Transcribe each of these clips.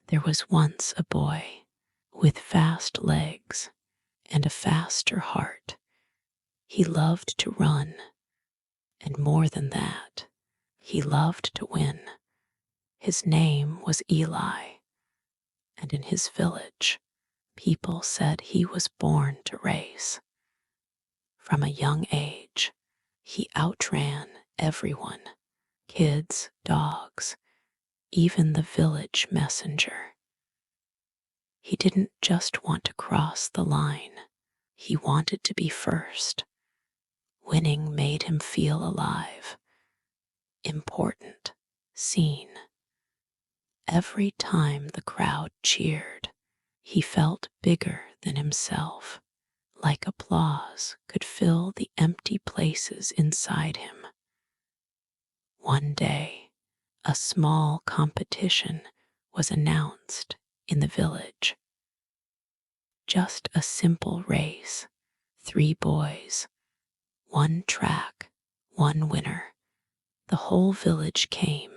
There was once a boy with fast legs and a faster heart. He loved to run, and more than that, he loved to win. His name was Eli, and in his village, people said he was born to race. From a young age, he outran everyone, kids, dogs, even the village messenger. He didn't just want to cross the line, he wanted to be first. Winning made him feel alive, important, seen. Every time the crowd cheered, he felt bigger than himself, like applause could fill the empty places inside him. One day, a small competition was announced in the village. Just a simple race, 3 boys, 1 track, 1 winner. The whole village came,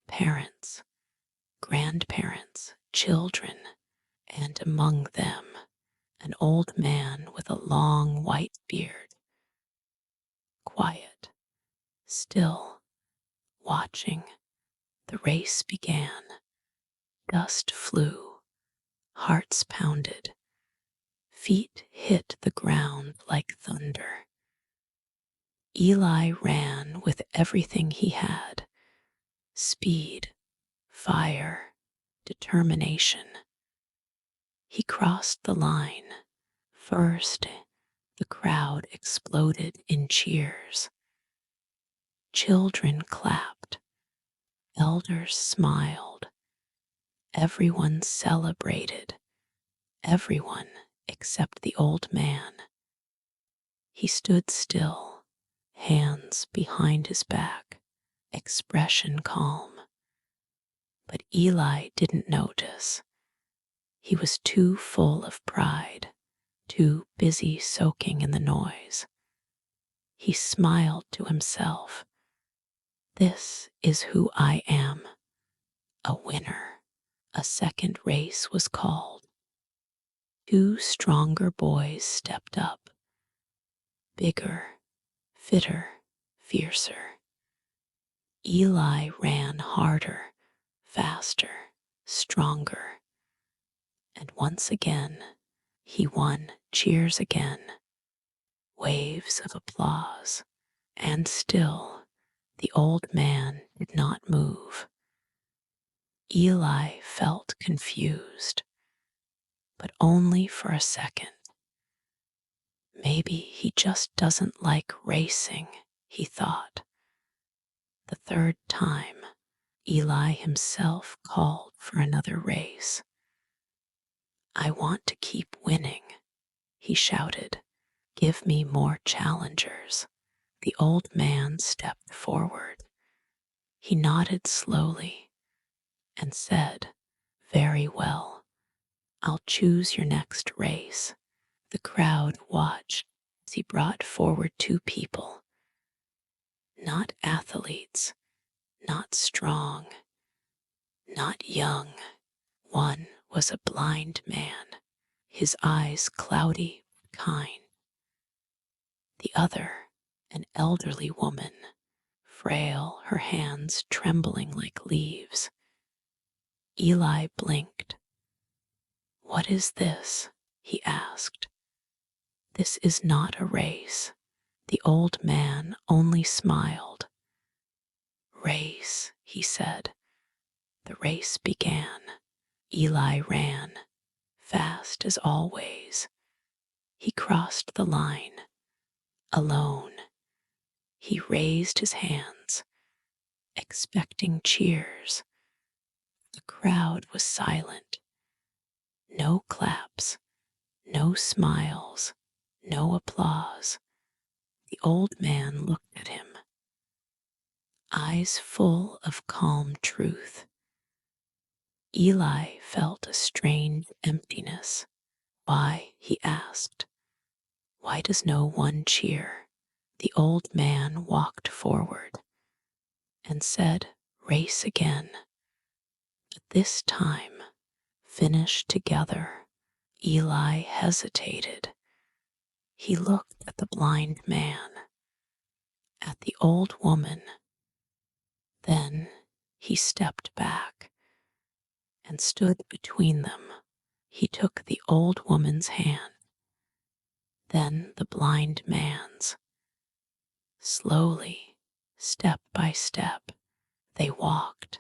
parents, grandparents, children, and among them, an old man with a long white beard. Quiet, still, watching, the race began. Dust flew, hearts pounded, feet hit the ground like thunder. Eli ran with everything he had: speed, fire, determination. He crossed the line. First, the crowd exploded in cheers. Children clapped. Elders smiled. Everyone celebrated. Everyone except the old man. He stood still, hands behind his back, expression calm. But Eli didn't notice. He was too full of pride, too busy soaking in the noise. He smiled to himself. This is who I am, a winner. A second race was called. 2 stronger boys stepped up, bigger, fitter, fiercer. Eli ran harder, faster, stronger. And once again, he won. Cheers again, waves of applause, and still the old man did not move. Eli felt confused, but only for a second. Maybe he just doesn't like racing, he thought. The third time, Eli himself called for another race. I want to keep winning, he shouted. Give me more challengers. The old man stepped forward. He nodded slowly and said, very well, I'll choose your next race. The crowd watched as he brought forward 2 people. Not athletes, not strong, not young. One was a blind man, his eyes cloudy, kind. The other, an elderly woman, frail, her hands trembling like leaves. Eli blinked. What is this? He asked. This is not a race. The old man only smiled. Race, he said. The race began. Eli ran, fast as always. He crossed the line, alone. He raised his hands, expecting cheers. The crowd was silent. No claps, no smiles, no applause. The old man looked at him, eyes full of calm truth. Eli felt a strange emptiness. Why, he asked. Why does no one cheer? The old man walked forward and said, race again. But this time, finish together. Eli hesitated. He looked at the blind man, at the old woman. Then he stepped back and stood between them. He took the old woman's hand, then the blind man's. Slowly, step by step, they walked.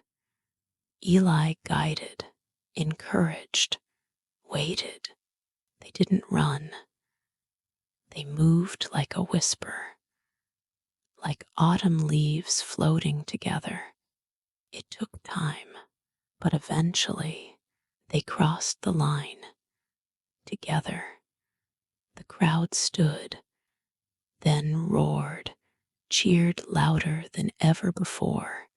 Eli guided, encouraged, waited. They didn't run. They moved like a whisper, like autumn leaves floating together. It took time, but eventually they crossed the line together. The crowd stood, then roared, cheered louder than ever before.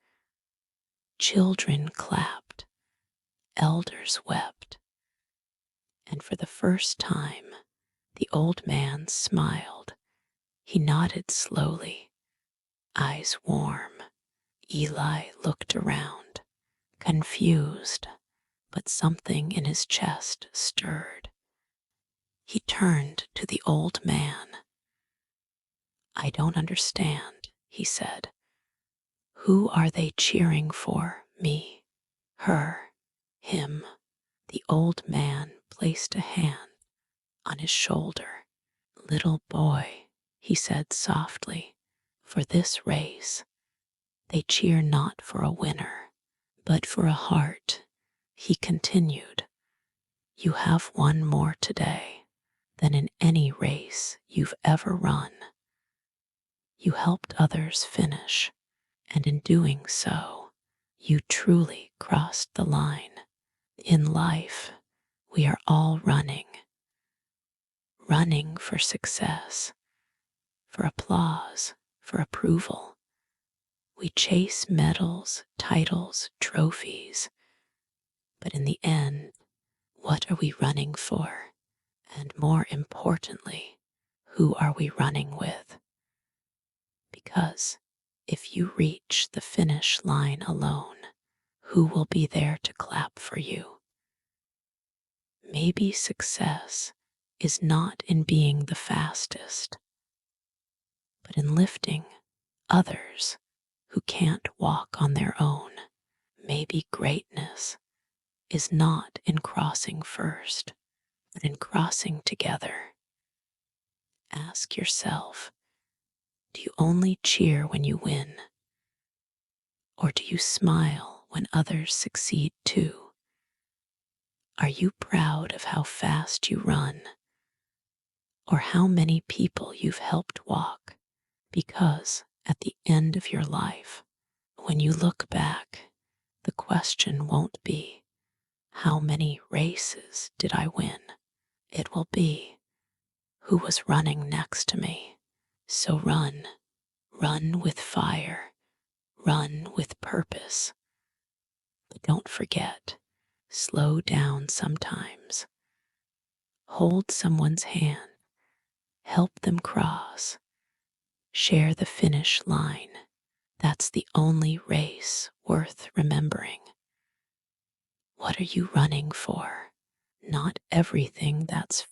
Children clapped, elders wept, and for the first time, the old man smiled. He nodded slowly, eyes warm. Eli looked around, confused, but something in his chest stirred. He turned to the old man. "I don't understand," he said. "Who are they cheering for? Me? Her? Him?" The old man placed a hand on his shoulder. "Little boy," he said softly, "for this race, they cheer not for a winner, but for a heart." He continued, "You have won more today than in any race you've ever run. You helped others finish, and in doing so, you truly crossed the line. In life, we are all running for success, for applause, for approval. We chase medals, titles, trophies. But in the end, what are we running for? And more importantly, who are we running with? Because if you reach the finish line alone, who will be there to clap for you? Maybe success is not in being the fastest, but in lifting others who can't walk on their own. Maybe greatness is not in crossing first, but in crossing together. Ask yourself, do you only cheer when you win? Or do you smile when others succeed too? Are you proud of how fast you run? Or how many people you've helped walk? Because at the end of your life, when you look back, the question won't be, how many races did I win? It will be, who was running next to me? So run with fire, run with purpose. But don't forget, slow down sometimes. Hold someone's hand, help them cross, share the finish line. That's the only race worth remembering. What are you running for? Not everything that's